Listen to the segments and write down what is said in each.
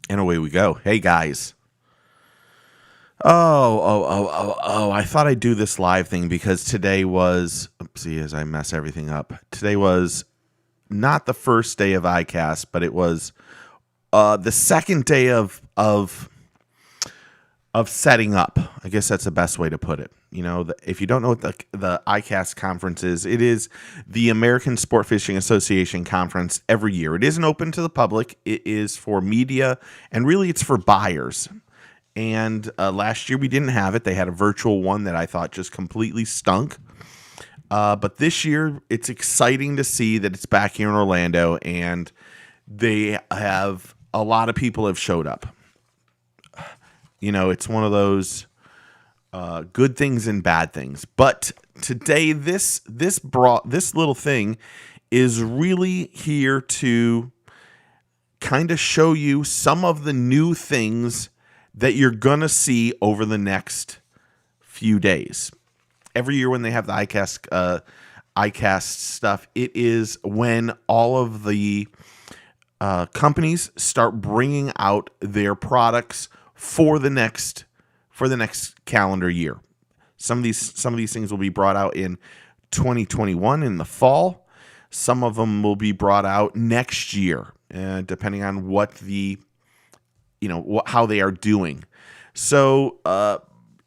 And away we go. Hey, guys. I thought I'd do this live thing because today was, oopsie, as I mess everything up. Today was not the first day of iCast, but it was the second day of setting up. I guess that's the best way to put it. You know, if you don't know what the iCast conference is, it is the American Sport Fishing Association conference every year. It isn't open to the public. It is for media, and really it's for buyers. And last year we didn't have it. They had a virtual one that I thought just completely stunk. But this year it's exciting to see that it's back here in Orlando, and they have a lot of people have showed up. You know, it's one of those good things and bad things. But today, this little thing is really here to kind of show you some of the new things that you're gonna see over the next few days. Every year when they have the iCast stuff, it is when all of the companies start bringing out their products for the next calendar year. Some of these things will be brought out in 2021 in the fall. Some of them will be brought out next year, depending on what how they are doing. So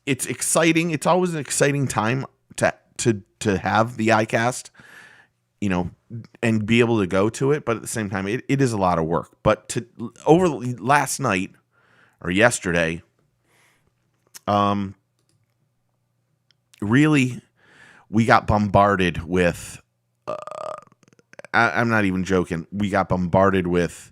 it's exciting. It's always an exciting time to have the iCast, and be able to go to it. But at the same time, it is a lot of work. But over last night or yesterday, really, we got bombarded with. I'm not even joking. We got bombarded with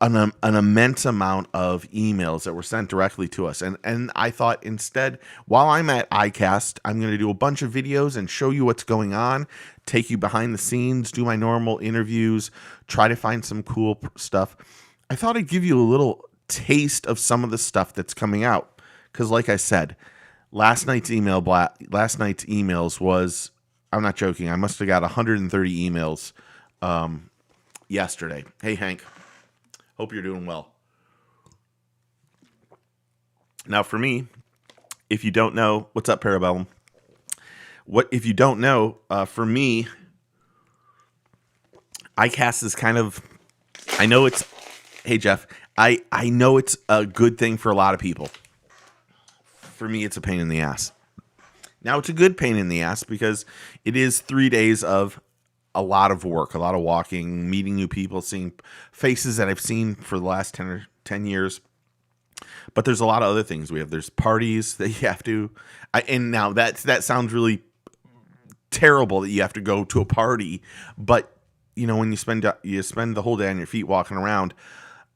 an immense amount of emails that were sent directly to us. And I thought instead, while I'm at iCast, I'm going to do a bunch of videos and show you what's going on, take you behind the scenes, do my normal interviews, try to find some cool stuff. I thought I'd give you a little taste of some of the stuff that's coming out. Because like I said, last night's emails was, I'm not joking, I must have got 130 emails yesterday. Hey, Hank. Hope you're doing well. Now, for me, if you don't know, what's up, Parabellum? If you don't know, for me, iCast is kind of, I know it's, hey, Jeff, I know it's a good thing for a lot of people. For me, it's a pain in the ass. Now, it's a good pain in the ass because it is 3 days of a lot of work, a lot of walking, meeting new people, seeing faces that I've seen for the last 10 years. But there's a lot of other things. There's parties that you have to, and now that sounds really terrible that you have to go to a party. But when you spend the whole day on your feet walking around,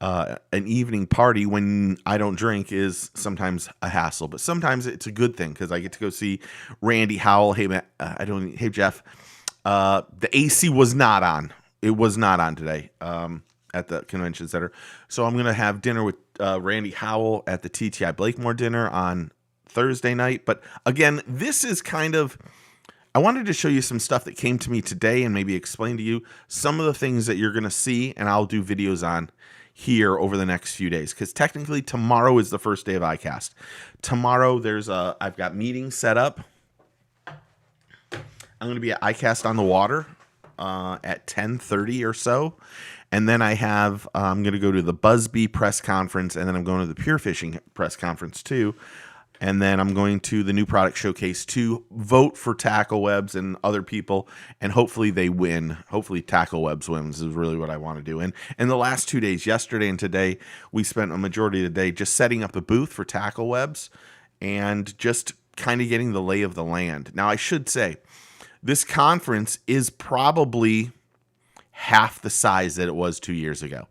an evening party when I don't drink is sometimes a hassle. But sometimes it's a good thing because I get to go see Randy Howell. Hey, Matt, hey, Jeff. The AC was not on. It was not on today at the convention center. So I'm going to have dinner with Randy Howell at the TTI Blakemore dinner on Thursday night. But again, this is kind of, I wanted to show you some stuff that came to me today and maybe explain to you some of the things that you're going to see, and I'll do videos on here over the next few days. Because technically tomorrow is the first day of iCast. Tomorrow I've got meetings set up. I'm going to be at iCast on the Water at 10:30 or so. And then I'm going to go to the Busby press conference, and then I'm going to the Pure Fishing press conference too. And then I'm going to the New Product Showcase to vote for Tackle Webs and other people, and hopefully they win. Hopefully Tackle Webs wins is really what I want to do. And in the last 2 days, yesterday and today, we spent a majority of the day just setting up the booth for Tackle Webs and just kind of getting the lay of the land. Now, I should say, this conference is probably half the size that it was 2 years ago.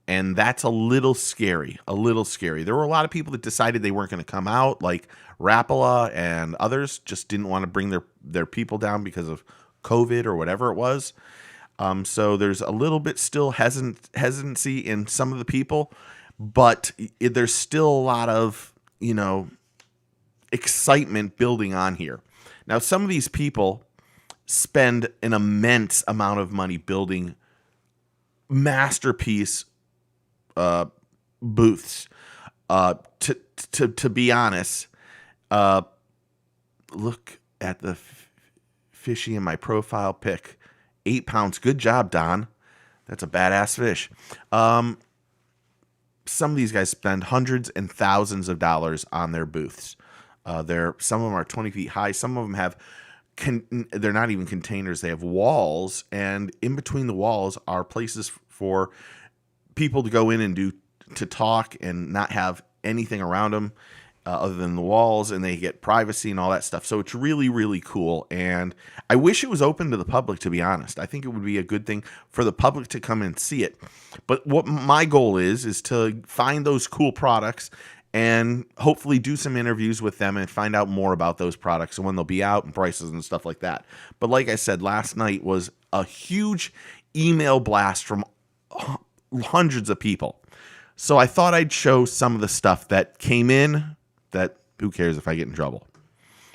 And that's a little scary, There were a lot of people that decided they weren't going to come out, like Rapala and others just didn't want to bring their people down because of COVID or whatever it was. So there's a little bit still hesitancy in some of the people, but there's still a lot of, excitement building on here. Now, some of these people spend an immense amount of money building masterpiece booths. To be honest, look at the fishy in my profile pic. 8 pounds. Good job, Don. That's a badass fish. Some of these guys spend hundreds and thousands of dollars on their booths. Some of them are 20 feet high. Some of them have, they're not even containers. They have walls, and in between the walls are places for people to go in and to talk and not have anything around them other than the walls, and they get privacy and all that stuff. So it's really, really cool, and I wish it was open to the public, to be honest. I think it would be a good thing for the public to come and see it. But what my goal is to find those cool products and hopefully do some interviews with them and find out more about those products and when they'll be out and prices and stuff like that. But like I said, last night was a huge email blast from hundreds of people. So I thought I'd show some of the stuff that came in that who cares if I get in trouble.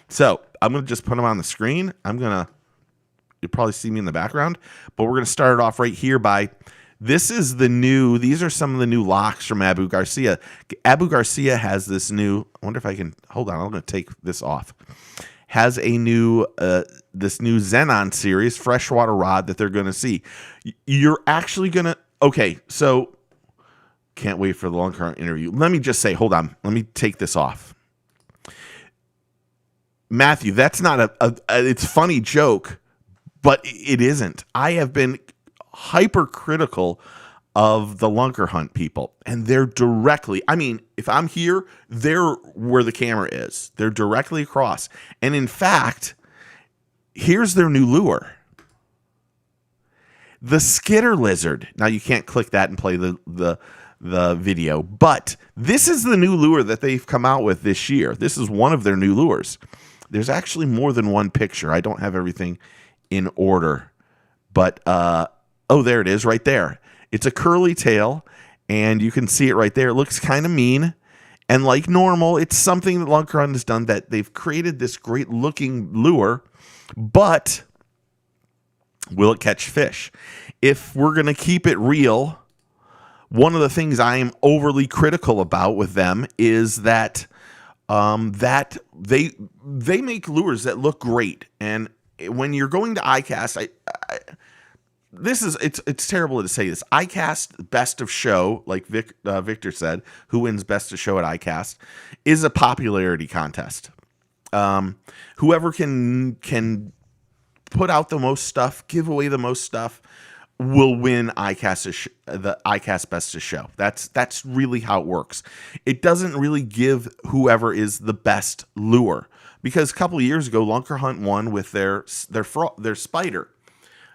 So I'm going to just put them on the screen. You'll probably see me in the background, but we're going to start it off right here these are some of the new locks from Abu Garcia. Abu Garcia has this new, I wonder if I can, hold on, I'm going to take this off. Has a new, this new Xenon series freshwater rod that they're going to see. You're actually going to, okay, so can't wait for the long current interview. Let me just say, hold on. Let me take this off. Matthew, that's not it's a funny joke, but it isn't. I have been hypercritical of the lunker hunt people, and they're directly, I mean, if I'm here, they're where the camera is. They're directly across. And in fact, here's their new lure. The skitter lizard. Now you can't click that and play the video, but this is the new lure that they've come out with this year. This is one of their new lures. There's actually more than one picture. I don't have everything in order, but oh, there it is right there. It's a curly tail, and you can see it right there. It looks kind of mean, and like normal, it's something that Lunker Hunt has done, that they've created this great looking lure, but will it catch fish? If we're going to keep it real, one of the things I am overly critical about with them is that they make lures that look great, and when you're going to iCast, it's terrible to say this. iCast Best of Show, like Victor said, who wins Best of Show at iCast, is a popularity contest. Whoever can put out the most stuff, give away the most stuff, will win the iCast Best of Show. That's really how it works. It doesn't really give whoever is the best lure, because a couple of years ago, Lunker Hunt won with their spider.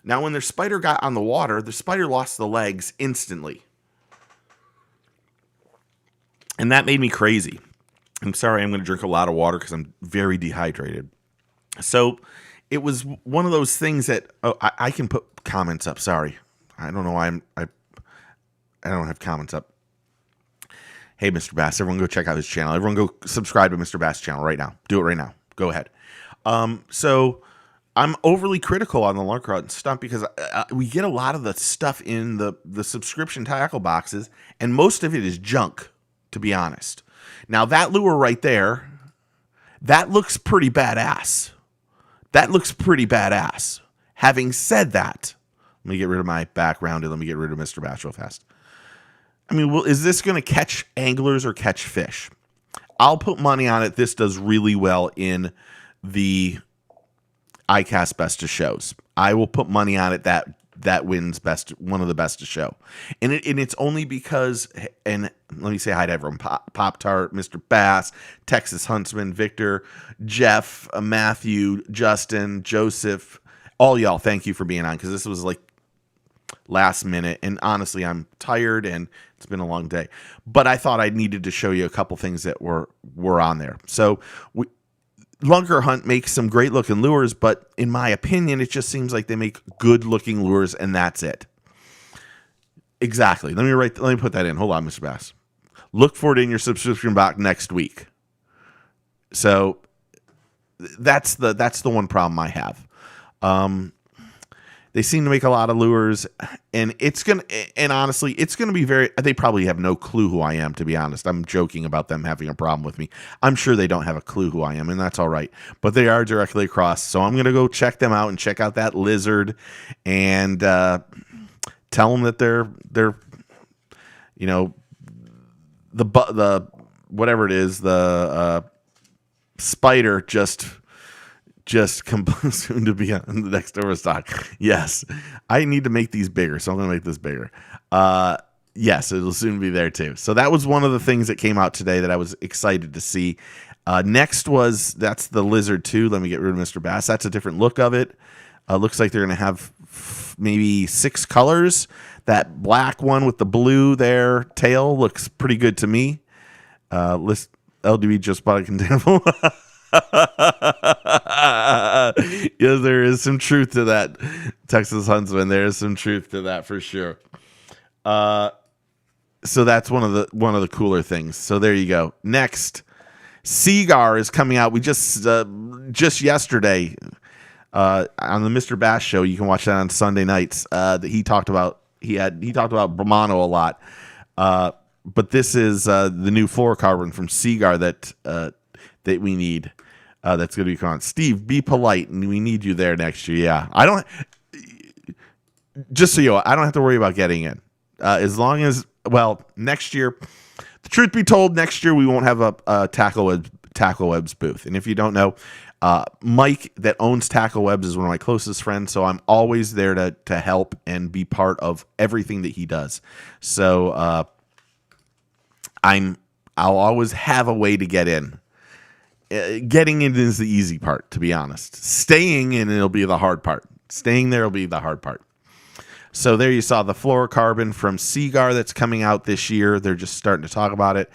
Now, when their spider got on the water, the spider lost the legs instantly, and that made me crazy. I'm sorry, I'm going to drink a lot of water because I'm very dehydrated. So it was one of those things that I can put comments up. Sorry, I don't know why I don't have comments up. Hey, Mr. Bass, everyone go check out his channel. Everyone go subscribe to Mr. Bass' channel right now. Do it right now. Go ahead. So I'm overly critical on the Lunker Hunt stuff because we get a lot of the stuff in the subscription tackle boxes, and most of it is junk, to be honest. Now, that lure right there, that looks pretty badass. Having said that, let me get rid of my background and let me get rid of Mr. Bass real fast. I mean, is this going to catch anglers or catch fish? I'll put money on it. This does really well in the iCast Best of Shows. I will put money on it that wins one of the Best of Show. And it's only because, and let me say hi to everyone, Pop-Tart, Mr. Bass, Texas Huntsman, Victor, Jeff, Matthew, Justin, Joseph, all y'all, thank you for being on, because this was like last minute, and honestly, I'm tired, and it's been a long day. But I thought I needed to show you a couple things that were on there. So Lunker Hunt makes some great looking lures, but in my opinion, it just seems like they make good looking lures, and that's it. Exactly. Let me put that in. Hold on, Mr. Bass. Look for it in your subscription box next week. So that's the one problem I have. They seem to make a lot of lures, and honestly, it's gonna be they probably have no clue who I am, to be honest. I'm joking about them having a problem with me. I'm sure they don't have a clue who I am, and that's all right. But they are directly across, so I'm gonna go check them out and check out that lizard, and tell them that they're the whatever it is, the spider just soon to be on the next overstock. Yes, I need to make these bigger, so I'm going to make this bigger. Yes, it'll soon be there too. So that was one of the things that came out today that I was excited to see. Next that's the lizard too. Let me get rid of Mr. Bass. That's a different look of it. Looks like they're going to have maybe 6 colors. That black one with the blue there tail looks pretty good to me. List LDB just bought a container. Yes, there is some truth to that, Texas Huntsman. There is some truth to that for sure. So that's one of the cooler things. So there you go. Next, Seagar is coming out. We just yesterday on the Mr. Bass show. You can watch that on Sunday nights. That he talked about Brahmano a lot. But this is the new fluorocarbon from Seagar that we need. That's going to be coming. Steve, be polite, and we need you there next year. Yeah, just so you know, I don't have to worry about getting in. As long as, next year, the truth be told, next year we won't have a Tackle Webs booth. And if you don't know, Mike that owns Tackle Webs is one of my closest friends, so I'm always there to help and be part of everything that he does. So I'll always have a way to get in. Getting in is the easy part, to be honest. Staying in, it'll be the hard part. Staying there will be the hard part. So there you saw the fluorocarbon from Seagar that's coming out this year. They're just starting to talk about it.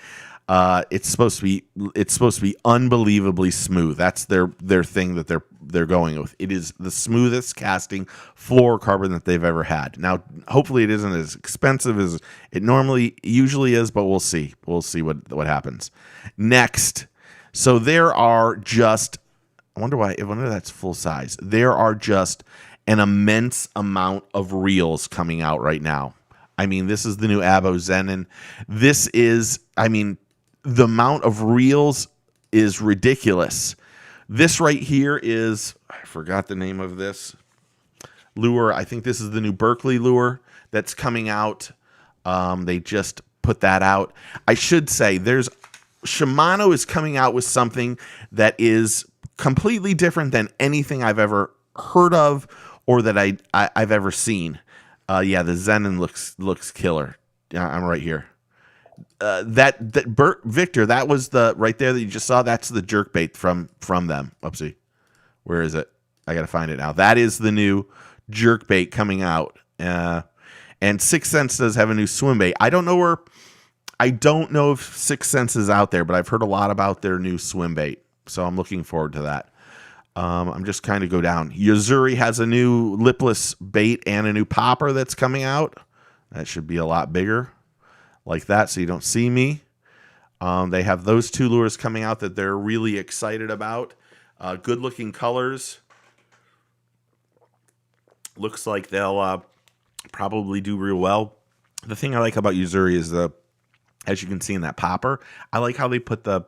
It's supposed to be unbelievably smooth. That's their thing that they're going with. It is the smoothest casting fluorocarbon that they've ever had. Now, hopefully, it isn't as expensive as it usually is, but we'll see. We'll see what happens. Next, so there are just, I wonder that's full size. There are just an immense amount of reels coming out right now. I mean, this is the new Abo Zenon. This is, the amount of reels is ridiculous. This right here is, I forgot the name of this lure. I think this is the new Berkeley lure that's coming out. They just put that out. I should say Shimano is coming out with something that is completely different than anything I've ever heard of or that I've ever seen. The Zenon looks killer. I'm right here. Victor, that was the right there that you just saw. That's the jerkbait from them. Oopsie, where is it? I gotta find it now. That is the new jerkbait coming out. And Sixth Sense does have a new swim bait. I don't know if Sixth Sense is out there, but I've heard a lot about their new swim bait, so I'm looking forward to that. I'm just kind of go down. Yuzuri has a new lipless bait and a new popper that's coming out. That should be a lot bigger, like that, so you don't see me. They have those 2 lures coming out that they're really excited about. Good looking colors. Looks like they'll probably do real well. The thing I like about Yuzuri is as you can see in that popper, I like how they put the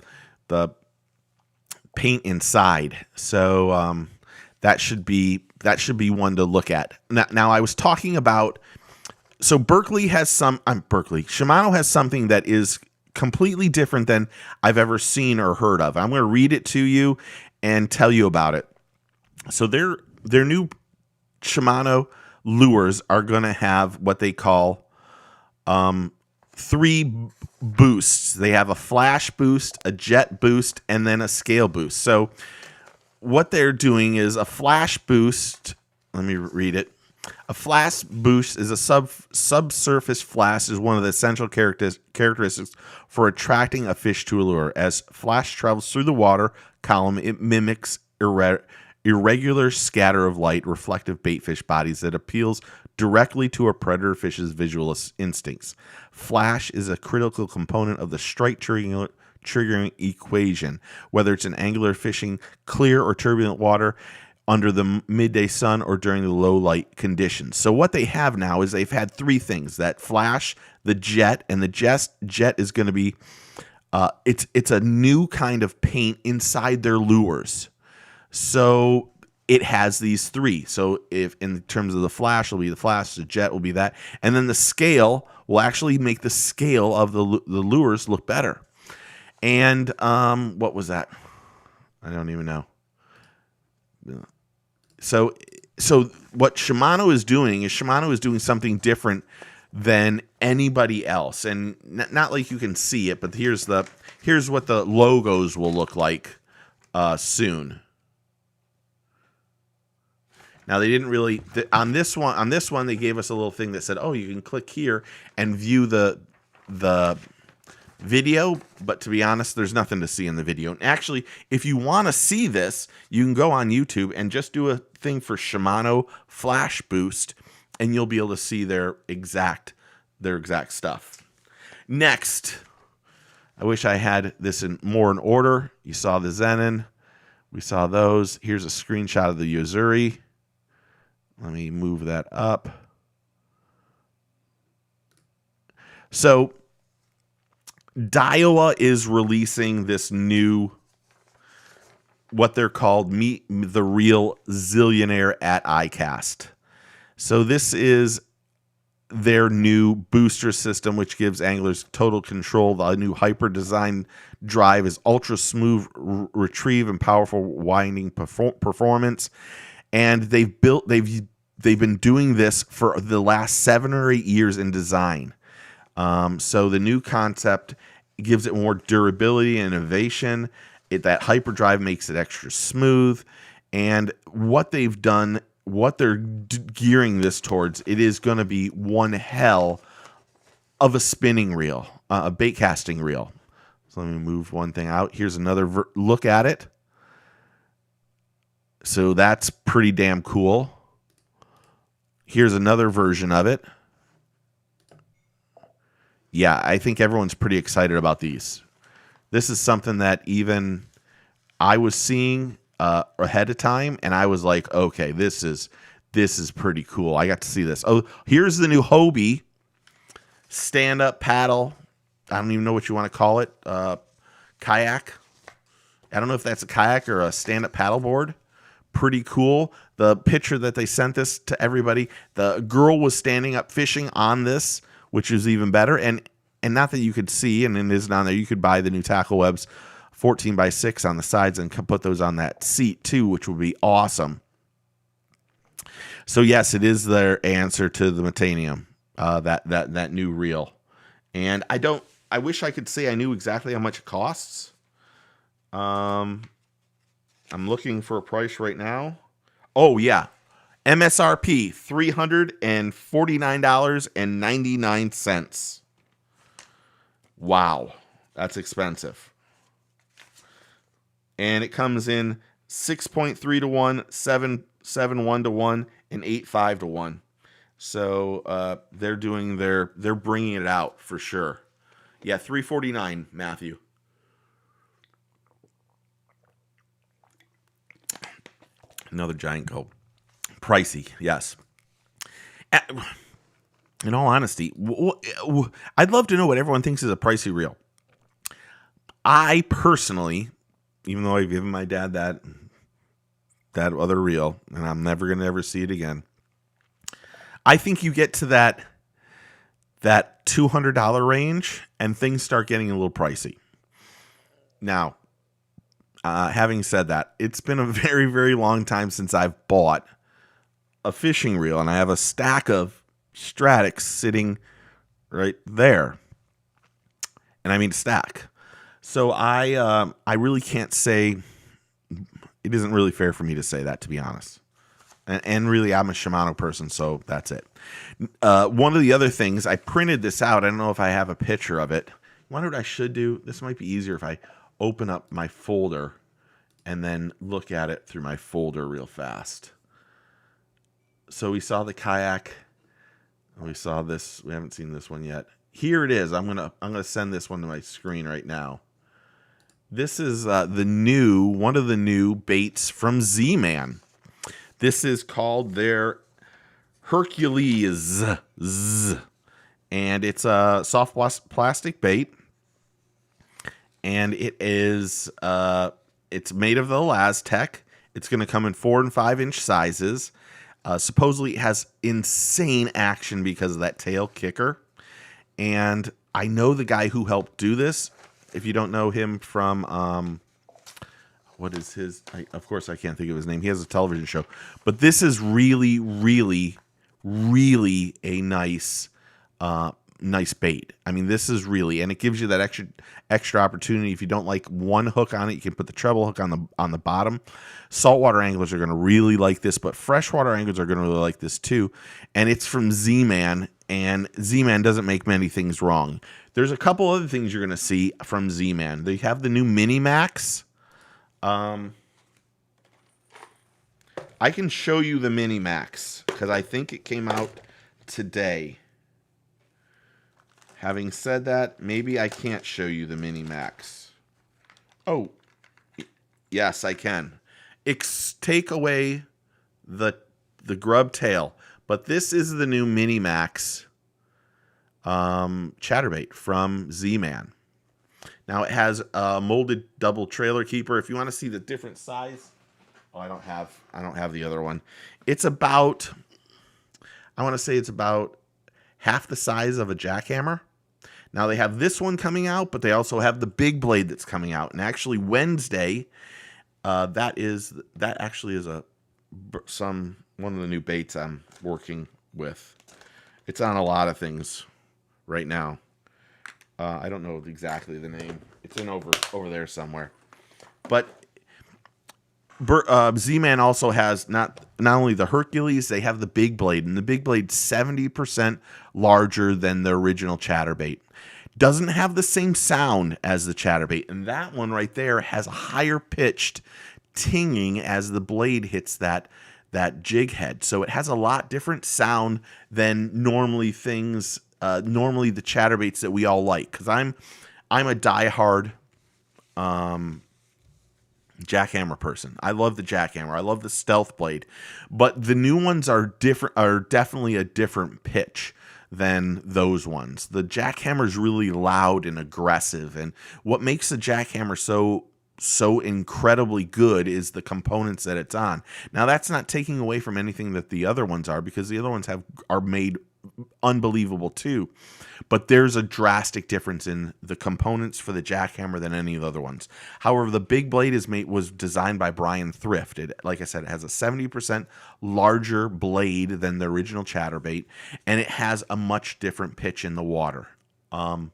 paint inside. So that should be one to look at. Now I was talking about, so Shimano has something that is completely different than I've ever seen or heard of. I'm going to read it to you and tell you about it. So their new Shimano lures are going to have what they call 3 boosts. They have a flash boost, a jet boost, and then a scale boost. So what they're doing is a flash boost. Let me read it. A flash boost is a subsurface flash is one of the essential characteristics for attracting a fish to a lure. As flash travels through the water column, it mimics irregular scatter of light, reflective baitfish bodies that appeals directly to a predator fish's visual instincts. Flash is a critical component of the strike triggering equation. Whether it's an angler fishing clear or turbulent water, under the midday sun or during the low light conditions. So what they have now is they've had three things: that flash, the jet, and the jet is going to be it's a new kind of paint inside their lures. So it has these three. So if in terms of the flash, it'll be the flash, the jet will be that, and then the scale will actually make the scale of the lures look better. And what was that? I don't even know. So what Shimano is doing something different than anybody else, and not like you can see it, but here's what the logos will look like soon. Now they didn't really on this one they gave us a little thing that said, oh, you can click here and view the video, but to be honest, there's nothing to see in the video. And actually, if you want to see this, you can go on YouTube and just do a thing for Shimano Flash Boost, and you'll be able to see their exact stuff. Next, I wish I had this more in order. You saw the Zenon. We saw those. Here's a screenshot of the Yozuri. Let me move that up. So Daiwa is releasing this new, what they're called, Meet the Real Zillionaire at iCast. So this is their new booster system, which gives anglers total control. The new hyper design drive is ultra smooth retrieve and powerful winding performance. And they've been doing this for the last 7 or 8 years in design. So the new concept gives it more durability and innovation. That hyperdrive makes it extra smooth. And what they've done, what they're gearing this towards, it is going to be one hell of a spinning reel, a bait casting reel. So let me move one thing out. Here's another look at it. So that's pretty damn cool. Here's another version of it. Yeah, I think everyone's pretty excited about these. This is something that even I was seeing ahead of time, and I was like, okay, this is pretty cool. I got to see this. Oh, here's the new Hobie stand-up paddle. I don't even know what you want to call it. Kayak. I don't know if that's a kayak or a stand-up paddleboard. Pretty cool. The picture that they sent this to everybody, the girl was standing up fishing on this, which is even better. And not that you could see, and it isn't on there. You could buy the new tackle webs 14x6 on the sides and put those on that seat too, which would be awesome. So yes, it is their answer to the Metanium, that new reel. And I wish I could say I knew exactly how much it costs. I'm looking for a price right now. Oh, yeah. MSRP, $349.99. Wow. That's expensive. And it comes in 6.3 to 1, 7.1 to 1, and 8.5 to 1. So they're bringing it out for sure. Yeah, $349, Matthew. Another giant gulp. Pricey, yes. In all honesty, I'd love to know what everyone thinks is a pricey reel. I personally, even though I've given my dad that other reel, and I'm never going to ever see it again, I think you get to that $200 range, and things start getting a little pricey. Now, having said that, it's been a very, very long time since I've bought a fishing reel, and I have a stack of Stratics sitting right there. And I mean stack. So I really can't say, it isn't really fair for me to say that, to be honest. And really, I'm a Shimano person, so that's it. One of the other things, I printed this out. I don't know if I have a picture of it. I wonder what I should do. This might be easier if I open up my folder and then look at it through my folder real fast. So we saw the kayak. We saw this. We haven't seen this one yet. Here it is. I'm gonna send this one to my screen right now. This is one of the new baits from Z-Man. This is called their Hercules, and it's a soft plastic bait, and it's made of the Laztec. It's going to come in 4 and 5 inch sizes. Supposedly it has insane action because of that tail kicker. And I know the guy who helped do this. If you don't know him from, what is his? Of course, I can't think of his name. He has a television show. But this is really, really, really a nice bait. I mean, this is really, and it gives you that extra opportunity. If you don't like one hook on it, you can put the treble hook on the bottom. Saltwater anglers are going to really like this, but freshwater anglers are going to really like this too. And it's from Z-Man, and Z-Man doesn't make many things wrong. There's a couple other things you're going to see from Z-Man. They have the new Mini Max. I can show you the Mini Max because I think it came out today. Having said that, maybe I can't show you the Mini Max. Oh, yes, I can. Take away the grub tail, but this is the new Mini Max chatterbait from Z-Man. Now it has a molded double trailer keeper. If you want to see the different size, I don't have the other one. It's about, I want to say it's about half the size of a jackhammer. Now they have this one coming out, but they also have the big blade that's coming out. And actually Wednesday, that actually is one of the new baits I'm working with. It's on a lot of things right now. I don't know exactly the name. It's in over there somewhere. But Z-Man also has not only the Hercules, they have the big blade, and the big blade's 70% larger than the original chatterbait. Doesn't have the same sound as the chatterbait, and that one right there has a higher pitched tinging as the blade hits that jig head. So it has a lot different sound than normally the chatterbaits that we all like. Because I'm a diehard jackhammer person. I love the jackhammer. I love the stealth blade, but the new ones are definitely a different pitch than those ones. The jackhammer is really loud and aggressive, and what makes the jackhammer so incredibly good is the components that it's on. Now that's not taking away from anything that the other ones are, because the other ones are made unbelievable too, but there's a drastic difference in the components for the jackhammer than any of the other ones. However, the big blade was designed by Brian Thrift. Like I said, it has a 70% larger blade than the original chatterbait, and it has a much different pitch in the water. What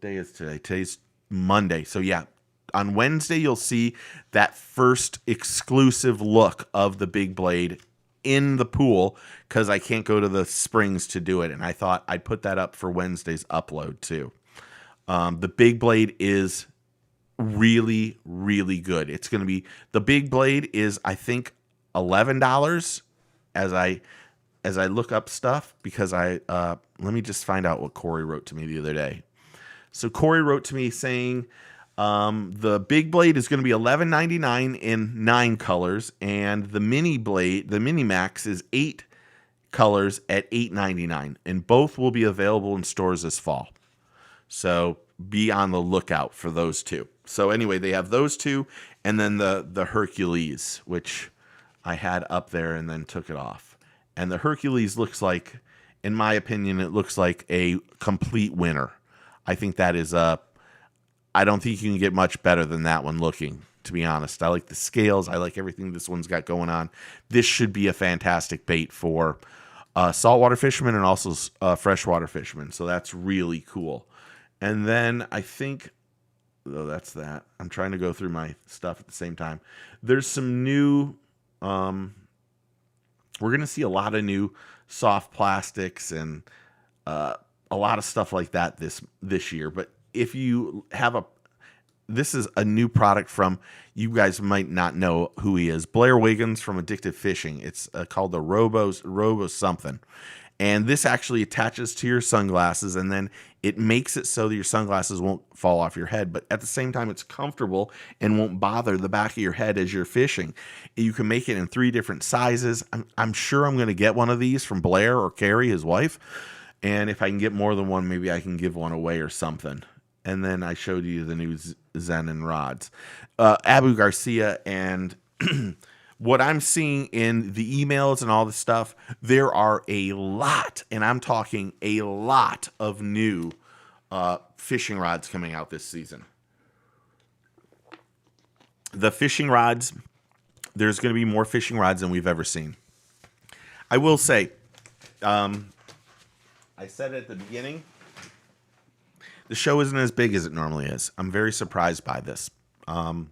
day is today? Today's Monday. So yeah, on Wednesday you'll see that first exclusive look of the big blade in the pool, because I can't go to the springs to do it, and I thought I'd put that up for Wednesday's upload too. The big blade is really, really good. It's going to be, the big blade is, I think, $11 as I look up stuff, because let me just find out what Corey wrote to me the other day. So Corey wrote to me saying the big blade is going to be $11.99 in 9 colors, and the mini Max is 8 colors at $8.99, and both will be available in stores this fall. So be on the lookout for those two. So anyway, they have those two, and then the Hercules, which I had up there and then took it off. And the Hercules looks like, in my opinion, it looks like a complete winner. I think that is I don't think you can get much better than that one looking, to be honest. I like the scales. I like everything this one's got going on. This should be a fantastic bait for saltwater fishermen and also freshwater fishermen. So that's really cool. And then I think, that's that. I'm trying to go through my stuff at the same time. There's some new, we're going to see a lot of new soft plastics and a lot of stuff like that this year. But if you have this is a new product from, you guys might not know who he is, Blair Wiggins from Addictive Fishing. It's called the Robo something. And this actually attaches to your sunglasses, and then it makes it so that your sunglasses won't fall off your head. But at the same time, it's comfortable and won't bother the back of your head as you're fishing. You can make it in 3 different sizes. I'm sure I'm going to get one of these from Blair or Carrie, his wife. And if I can get more than one, maybe I can give one away or something. And then I showed you the new Zen and rods. Abu Garcia and what I'm seeing in the emails and all the stuff, there are a lot, and I'm talking a lot of new fishing rods coming out this season. The fishing rods, there's going to be more fishing rods than we've ever seen. I will say, I said it at the beginning, the show isn't as big as it normally is. I'm very surprised by this. I'm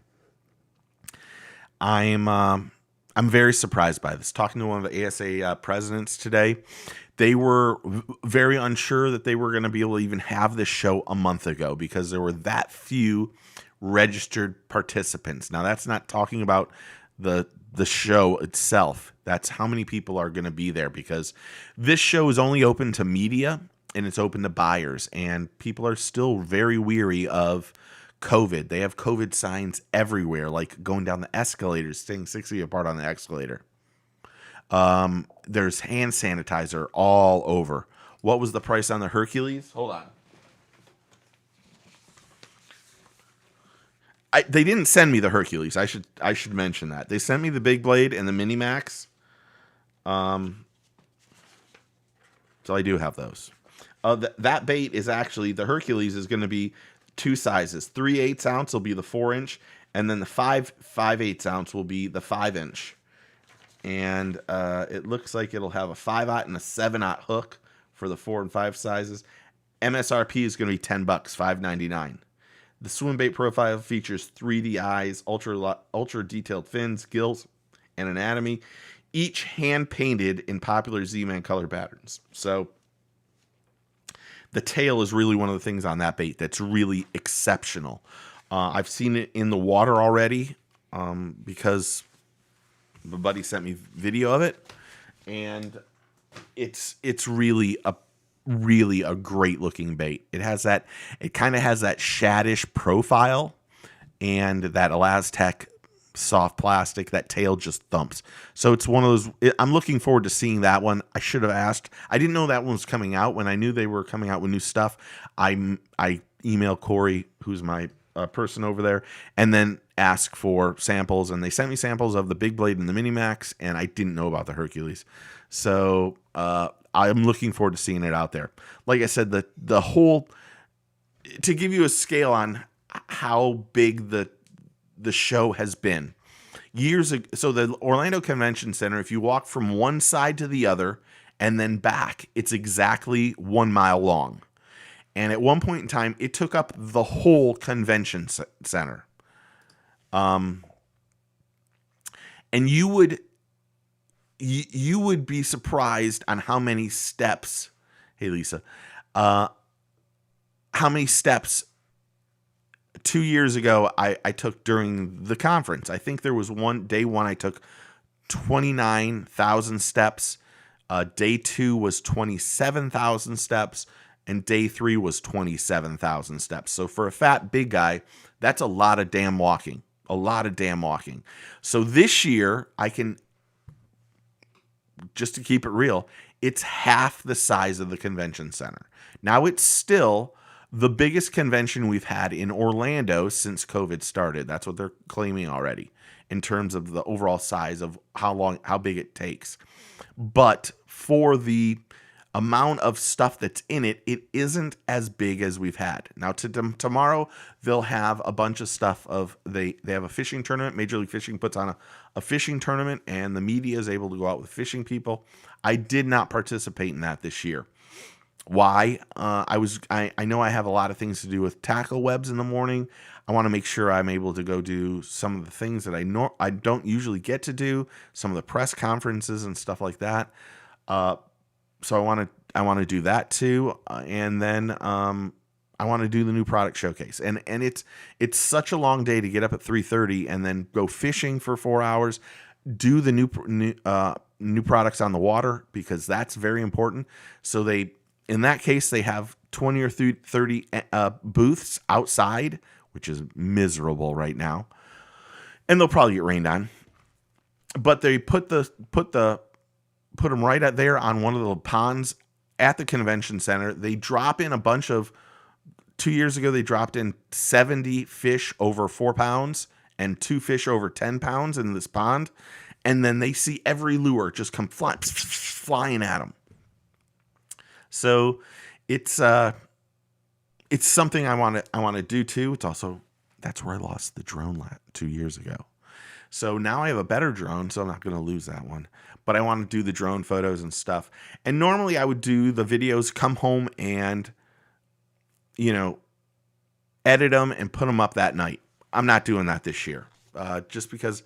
very surprised by this. Talking to one of the ASA presidents today, they were very unsure that they were going to be able to even have this show a month ago because there were that few registered participants. Now, that's not talking about the show itself. That's how many people are going to be there, because this show is only open to media and it's open to buyers, and people are still very weary of COVID. They have COVID signs everywhere, like going down the escalators, staying 6 feet apart on the escalator. There's hand sanitizer all over. What was the price on the Hercules? Hold on. They didn't send me the Hercules. I should mention that. They sent me the Big Blade and the Mini Max. So I do have those. That bait is actually, the Hercules is going to be 2 sizes. 3/8 ounce will be the 4-inch, and then the 5/8 ounce will be the 5-inch. And it looks like it'll have a 5/0 and a 7/0 hook for the 4 and 5 sizes. MSRP is going to be $10, $5.99. The swim bait profile features 3D eyes, ultra detailed fins, gills, and anatomy, each hand painted in popular Z-Man color patterns. So the tail is really one of the things on that bait that's really exceptional. I've seen it in the water already because my buddy sent me video of it, and it's really a great looking bait. It kind of has that shaddish profile and that Elastec soft plastic. That tail just thumps. So it's one of those, I'm looking forward to seeing that one. I should have asked. I didn't know that one was coming out. When I knew they were coming out with new stuff, I emailed Corey, who's my person over there, and then asked for samples, and they sent me samples of the Big Blade and the Mini Max, and I didn't know about the Hercules. So I'm looking forward to seeing it out there. Like I said, the whole, to give you a scale on how big the show has been, years ago. So the Orlando Convention Center, if you walk from one side to the other and then back, it's exactly 1 mile long. And at one point in time, it took up the whole convention center. And you would be surprised on how many steps. Hey, Lisa, how many steps 2 years ago I took during the conference. I think there was day one I took 29,000 steps. Day 2 was 27,000 steps. And day 3 was 27,000 steps. So for a fat big guy, that's a lot of damn walking. A lot of damn walking. So this year, I can, just to keep it real, it's half the size of the convention center. Now, it's still the biggest convention we've had in Orlando since COVID started. That's what they're claiming already in terms of the overall size of how big it takes. But for the amount of stuff that's in it, it isn't as big as we've had. Now, tomorrow, they'll have a bunch of stuff they have a fishing tournament. Major League Fishing puts on a fishing tournament, and the media is able to go out with fishing people. I did not participate in that this year. Why? I know I have a lot of things to do with tackle webs in the morning. I want to make sure I'm able to go do some of the things that I don't usually get to do, some of the press conferences and stuff like that. So I want to do that too, and then I want to do the new product showcase. And it's such a long day to get up at 3:30 and then go fishing for 4 hours, do the new new products on the water because that's very important. So in that case, they have 20 or 30 booths outside, which is miserable right now. And they'll probably get rained on. But they put them right out there on one of the ponds at the convention center. They drop in a bunch of 2 years ago, they dropped in 70 fish over 4 pounds and 2 fish over 10 pounds in this pond. And then they see every lure just come flying at them. So it's something I want to do too. It's also, that's where I lost the drone 2 years ago. So now I have a better drone, so I'm not going to lose that one. But I want to do the drone photos and stuff. And normally I would do the videos, come home and, edit them and put them up that night. I'm not doing that this year, just because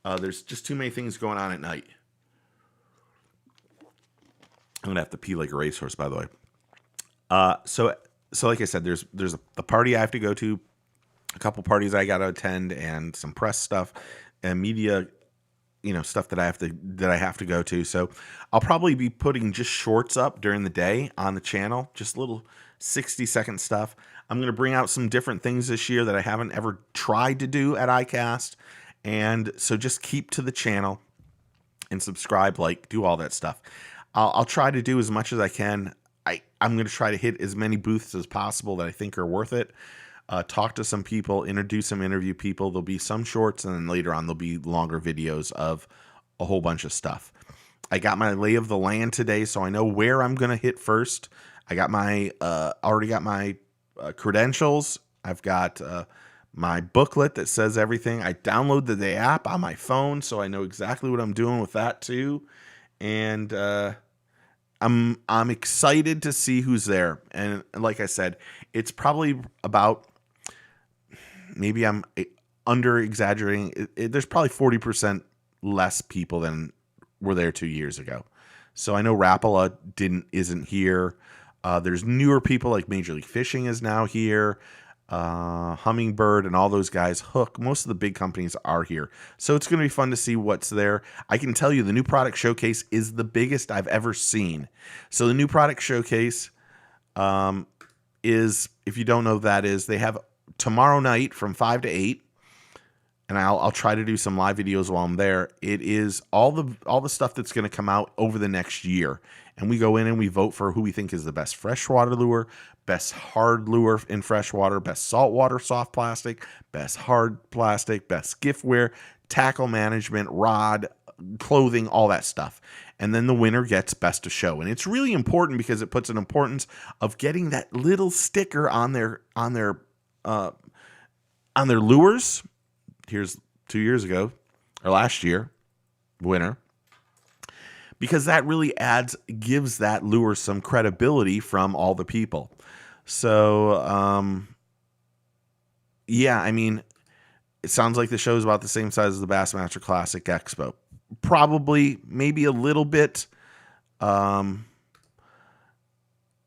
there's just too many things going on at night. I'm going to have to pee like a racehorse, by the way. So like I said, there's a party I have to go to, a couple parties I got to attend, and some press stuff and media, stuff that I have to go to. So I'll probably be putting just shorts up during the day on the channel, just little 60-second stuff. I'm going to bring out some different things this year that I haven't ever tried to do at iCast. And so just keep to the channel and subscribe, do all that stuff. I'll try to do as much as I can. I'm going to try to hit as many booths as possible that I think are worth it. Talk to some people, interview people. There'll be some shorts, and then later on there'll be longer videos of a whole bunch of stuff. I got my lay of the land today, so I know where I'm going to hit first. I got already got my credentials. I've got my booklet that says everything. I downloaded the app on my phone, so I know exactly what I'm doing with that too. And I'm excited to see who's there. And like I said, it's probably about, maybe I'm under exaggerating. There's probably 40% less people than were there 2 years ago. So I know Rapala isn't here. There's newer people like Major League Fishing is now here. Hummingbird and all those guys, Hook, most of the big companies are here. So it's going to be fun to see what's there. I can tell you the new product showcase is the biggest I've ever seen. So the new product showcase is, if you don't know what that is, they have tomorrow night from 5 to 8. And I'll try to do some live videos while I'm there. It is all the stuff that's going to come out over the next year. And we go in and we vote for who we think is the best freshwater lure, best hard lure in freshwater, best saltwater soft plastic, best hard plastic, best giftware, tackle management, rod, clothing, all that stuff. And then the winner gets best of show. And it's really important because it puts an importance of getting that little sticker on their lures. Here's 2 years ago, or last year, winner. Because that really gives that lure some credibility from all the people. So, yeah, I mean, it sounds like the show is about the same size as the Bassmaster Classic Expo. Probably, maybe a little bit. I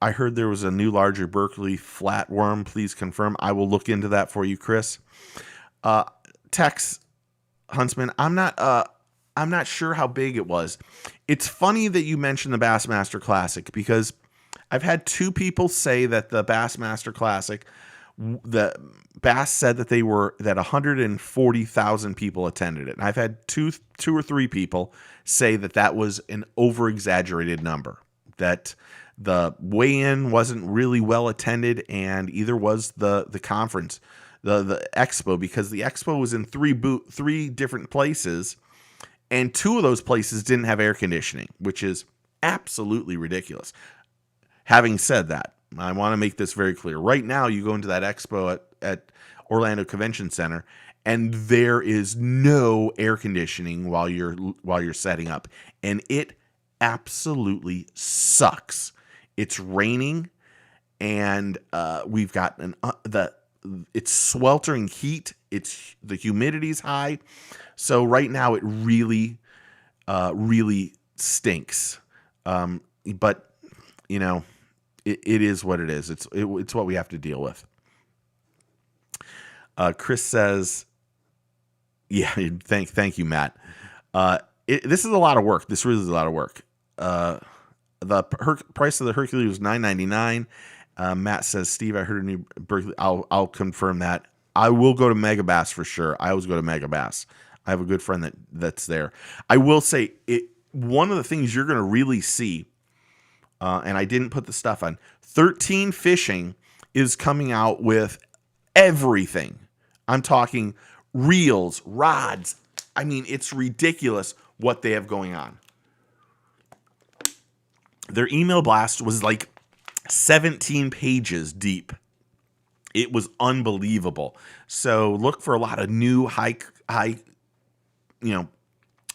heard there was a new larger Berkeley flatworm. Please confirm. I will look into that for you, Chris. Tex Huntsman, I'm not sure how big it was. It's funny that you mentioned the Bassmaster Classic because I've had 2 people say that the Bassmaster Classic, the Bass said that that 140,000 people attended it. And I've had two or three people say that was an over-exaggerated number, that the weigh-in wasn't really well attended, and either was the conference, the expo, because the expo was in 3 different places. And 2 of those places didn't have air conditioning, which is absolutely ridiculous. Having said that, I want to make this very clear. Right now, you go into that expo at Orlando Convention Center, and there is no air conditioning while you're setting up, and it absolutely sucks. It's raining, and we've got it's sweltering heat. The humidity's high. So right now it really, really stinks. But it is what it is. It's what we have to deal with. Chris says, yeah, thank you, Matt. this is a lot of work. This really is a lot of work. The price of the Hercules was $9.99. Matt says, Steve, I heard a new Berkeley. I'll confirm that. I will go to Mega Bass for sure. I always go to Mega Bass. I have a good friend that's there. I will say one of the things you're going to really see, and I didn't put the stuff on, 13 Fishing is coming out with everything. I'm talking reels, rods. I mean, it's ridiculous what they have going on. Their email blast was like 17 pages deep. It was unbelievable. So look for a lot of new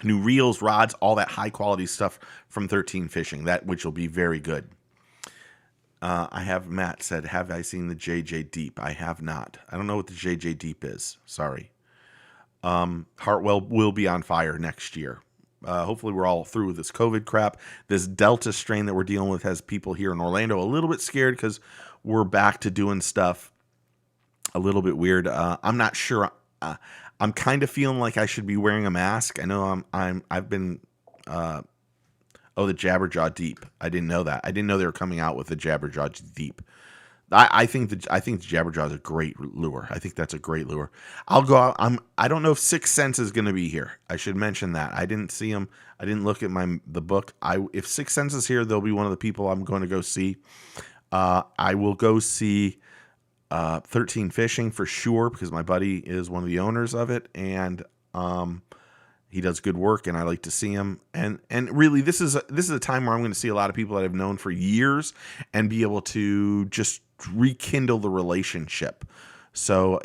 new reels, rods, all that high quality stuff from 13 Fishing, which will be very good. Matt said, have I seen the JJ Deep? I have not. I don't know what the JJ Deep is. Sorry. Hartwell will be on fire next year. Hopefully we're all through with this COVID crap. This Delta strain that we're dealing with has people here in Orlando a little bit scared because we're back to doing stuff a little bit weird. I'm not sure. I'm kind of feeling like I should be wearing a mask. I know I've been, the Jabberjaw Deep. I didn't know that. I didn't know they were coming out with the Jabberjaw Deep. I think the Jabberjaw is a great lure. I think that's a great lure. I'll go out. I don't know if Sixth Sense is going to be here. I should mention that. I didn't see him. I didn't look at the book. If Sixth Sense is here, they'll be one of the people I'm going to go see. I will go see 13 Fishing for sure because my buddy is one of the owners of it, and he does good work, and I like to see him. And really, this is a time where I'm going to see a lot of people that I've known for years and be able to just rekindle the relationship. So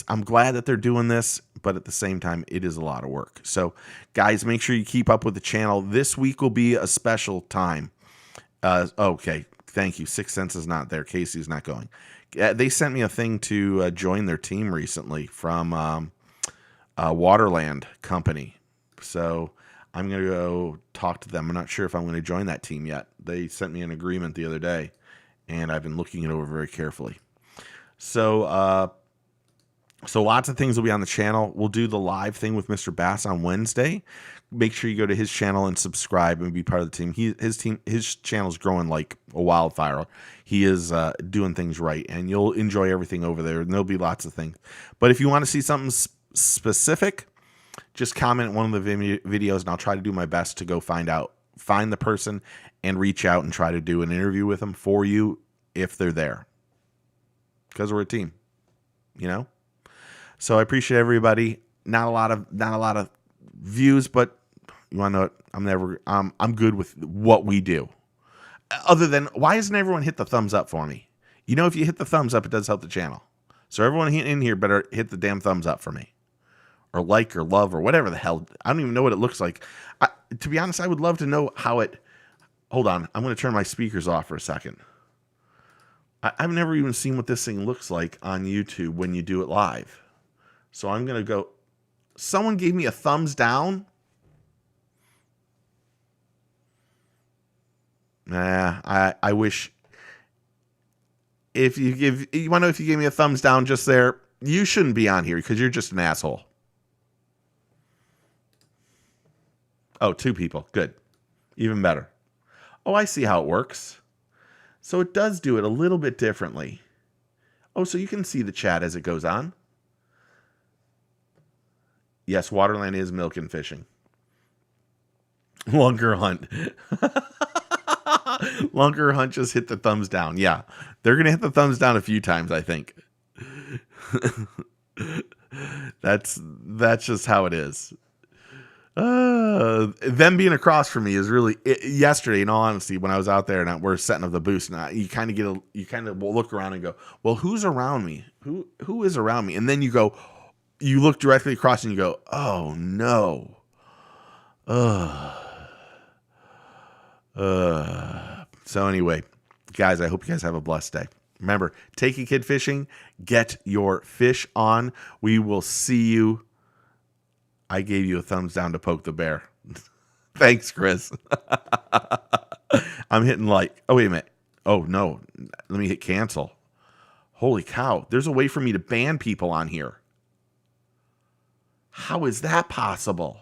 I'm glad that they're doing this, but at the same time, it is a lot of work. So guys, make sure you keep up with the channel. This week will be a special time. Okay. Thank you. Sixth Sense is not there. Casey's not going. They sent me a thing to join their team recently from Waterland Company. So I'm going to go talk to them. I'm not sure if I'm going to join that team yet. They sent me an agreement the other day, and I've been looking it over very carefully. So lots of things will be on the channel. We'll do the live thing with Mr. Bass on Wednesday. Make sure you go to his channel and subscribe and be part of the team. His channel's growing like a wildfire. He is doing things right, and you'll enjoy everything over there. And there'll be lots of things. But if you want to see something specific, just comment one of the videos, and I'll try to do my best to go find the person and reach out and try to do an interview with them for you if they're there. Because we're a team, So I appreciate everybody. Not a lot of views, but you want to know what? I'm good with what we do. Other than, why doesn't everyone hit the thumbs up for me? If you hit the thumbs up, it does help the channel. So everyone in here better hit the damn thumbs up for me. Or like or love or whatever the hell. I don't even know what it looks like. To be honest, I would love to know how it... Hold on. I'm going to turn my speakers off for a second. I've never even seen what this thing looks like on YouTube when you do it live. So I'm going to go... Someone gave me a thumbs down. I wish... You want to know if you gave me a thumbs down just there, you shouldn't be on here because you're just an asshole. Oh, 2 people. Good. Even better. Oh, I see how it works. So it does do it a little bit differently. Oh, so you can see the chat as it goes on. Yes, Waterland is milk and fishing. Longer Hunt. Longer Hunt just hit the thumbs down. Yeah, they're going to hit the thumbs down a few times, I think. That's just how it is. Them being across from me is really yesterday, in all honesty, when I was out there and we're setting up the booth, and you kind of look around and go, well, who's around me? Who is around me? And then you look directly across and you go, oh no. So anyway, guys, I hope you guys have a blessed day. Remember, take a kid fishing, get your fish on. We will see you. I gave you a thumbs down to poke the bear. Thanks, Chris. I'm hitting like. Oh, wait a minute. Oh, no. Let me hit cancel. Holy cow. There's a way for me to ban people on here. How is that possible?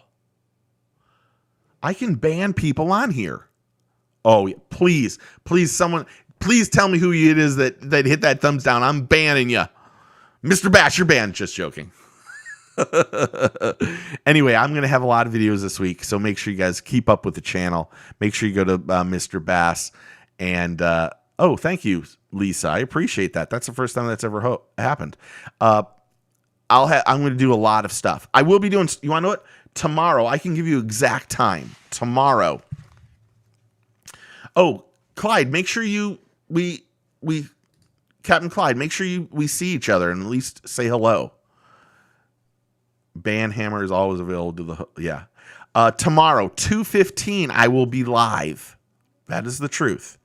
I can ban people on here. Oh, yeah. Please, someone, please tell me who it is that hit that thumbs down. I'm banning you. Mr. Bass, you're banned. Just joking. Anyway, I'm going to have a lot of videos this week, so make sure you guys keep up with the channel. Make sure you go to Mr. Bass. And, oh, thank you, Lisa. I appreciate that. That's the first time that's ever happened. I'm going to do a lot of stuff. I will be doing, you want to know what? Tomorrow, I can give you exact time. Tomorrow. Oh, Clyde, make sure Captain Clyde, make sure we see each other and at least say hello. Banhammer is always available to the, yeah. Tomorrow, 2:15, I will be live. That is the truth.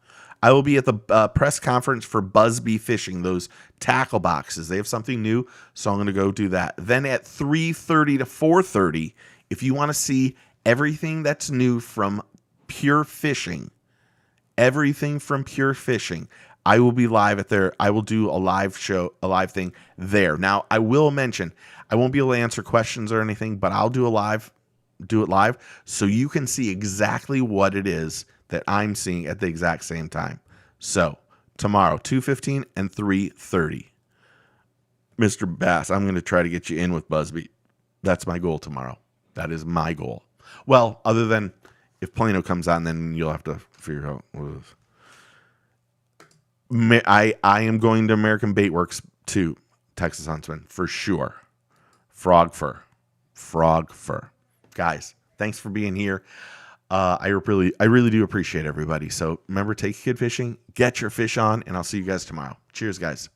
I will be at the press conference for Busby Fishing, those tackle boxes. They have something new, so I'm going to go do that. Then at 3:30 to 4:30, if you want to see everything that's new from Pure Fishing, everything from Pure Fishing, I will be live at there. I will do a live show, a live thing there. Now, I will mention, I won't be able to answer questions or anything, but I'll do it live so you can see exactly what it is that I'm seeing at the exact same time. So, tomorrow, 2:15 and 3:30. Mr. Bass, I'm going to try to get you in with Busby. That's my goal tomorrow. That is my goal. Well, other than if Plano comes on, then you'll have to figure out what it is. I am going to American Bait Works too, Texas Huntsman, for sure. Frog fur. Guys, thanks for being here. I really do appreciate everybody. So remember, take your kid fishing, get your fish on, and I'll see you guys tomorrow. Cheers, guys.